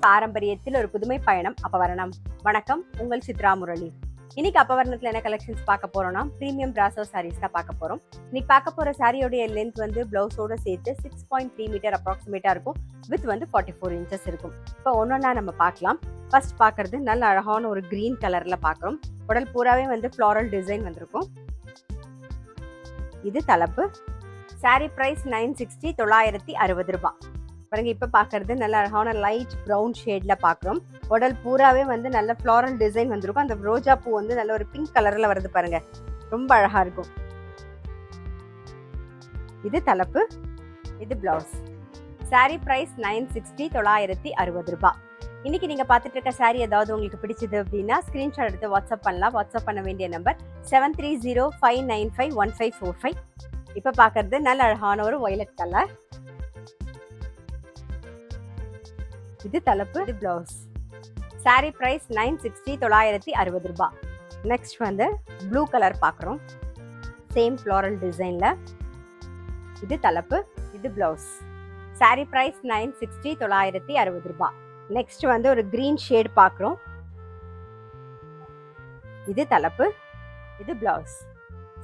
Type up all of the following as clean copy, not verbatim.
பாரம்பரியத்தில் ஒரு புதுமை பயணம் அப்பவரணம். வணக்கம், உங்கள் சித்ரா முரளி. இன்னைக்கு அப்பவரணத்துல என்ன கலெக்ஷன்ஸ் பார்க்க போறோம்னா பிரீமியம் பிராசோ சாரீஸ் தான் பார்க்க போறோம். இன்னைக்கு பார்க்க போற சாரியோடைய லென்த் வந்து பிளவுஸோட சேர்த்து 6.3 மீட்டர் அப்ராக்சிமேட்டா இருக்கும். வித் வந்து 44 இன்ச்சஸ் இருக்கும். இப்போ ஒன்னொன்னா நம்ம பார்க்கலாம். ஃபர்ஸ்ட் பார்க்கறது நல்ல அழகான ஒரு கிரீன் கலர்ல பார்க்குறோம். உடல் பூராவே வந்து ஃப்ளாரல் டிசைன் வந்திருக்கும். இது தலைப்பு. சாரி பிரைஸ் 960 960 ரூபாய். பாருங்க, இப்ப பாக்குறது நல்ல அழகான லைட் ப்ரௌன் ஷேட்ல பாக்குறோம். உடல் பூராவே வந்து நல்ல ஃப்ளாரல் டிசைன் வந்திருக்கும். அந்த ரோஜா பூ வந்து நல்ல ஒரு பிங்க் கலர்ல வருது பாருங்க, ரொம்ப அழகா இருக்கும். இது தலைப்பு, இது பிளவுஸ். சாரி பிரைஸ் 960 960 ரூபாய். இன்னைக்கு நீங்க பாத்துட்டு இருக்க சாரி ஏதாவது உங்களுக்கு பிடிச்சது அப்படின்னா ஸ்கிரீன்ஷாட் எடுத்து வாட்ஸ்அப் பண்ணலாம். வாட்ஸ்அப் பண்ண வேண்டிய நம்பர் 7305951545. இப்ப பாக்குறது நல்ல அழகான ஒரு வயலட் கலர். இது தலைப்பு, இது பிளவுஸ். சாரி பிரைஸ் 960 960 ரூபாய். நெக்ஸ்ட் வந்து ப்ளூ கலர் பாக்குறோம், சேம் ஃப்ளாரல் டிசைன்ல. இது தலைப்பு, இது பிளவுஸ். சாரி பிரைஸ் 960 960 ரூபாய். நெக்ஸ்ட் வந்து ஒரு கிரீன் ஷேட் பாக்குறோம். இது தலைப்பு, இது பிளவுஸ்.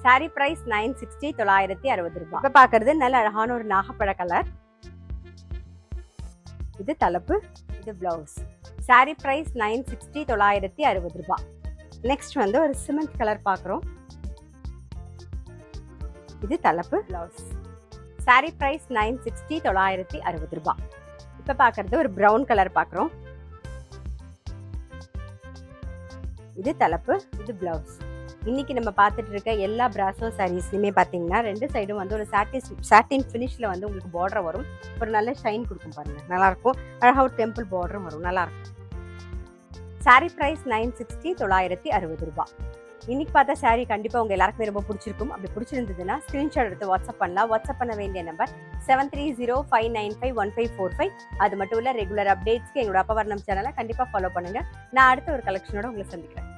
சாரி பிரைஸ் 960 960 ரூபாய். இப்ப பாக்குறது நல்ல அழகான ஒரு நாகப்பழ கலர். இது தலைப்பு, இது பிளவுஸ். சாரி பிரைஸ் 960 960 ரூபாய். நெக்ஸ்ட் வந்து ஒரு சிமெண்ட் கலர் பாக்குறோம். இது தலைப்பு, பிளவுஸ். சாரி பிரைஸ் 960 960 ரூபாய். இப்ப பாக்குறது ஒரு பிரவுன் கலர் பாக்குறோம். இது தலைப்பு, இது பிளவுஸ். இன்னைக்கு நம்ம பார்த்துட்டு இருக்க எல்லா பிராசோ சாரீஸ்லயுமே பாத்தீங்கன்னா ரெண்டு சைடும் வந்து ஒரு சாட்டின் ஃபினிஷ்ல வந்து உங்களுக்கு பார்டர் வரும். ஒரு நல்ல ஷைன் கொடுக்கும் பாருங்க, நல்லா இருக்கும். அழகா ஒரு டெம்பிள் பார்டரும் வரும், நல்லா இருக்கும். சாரி பிரைஸ் 960 960 ரூபாய். இன்னைக்கு பார்த்த சாரி கண்டிப்பா உங்க எல்லாருக்குமே ரொம்ப பிடிச்சிருக்கும். அப்படி பிடிச்சிருந்ததுன்னா ஸ்கிரீன்ஷாட் எடுத்து வாட்ஸ்அப் பண்ணலாம். வாட்ஸ்அப் பண்ண வேண்டிய நம்பர் 7305951545. அது மட்டும் இல்ல, ரெகுலர் அப்டேட்ஸ்க்கு எங்களோட அப்பவரணம் சேனலை கண்டிப்பா ஃபாலோ பண்ணுங்க. நான் அடுத்த ஒரு கலெக்ஷனோட உங்களை சந்திக்கிறேன்.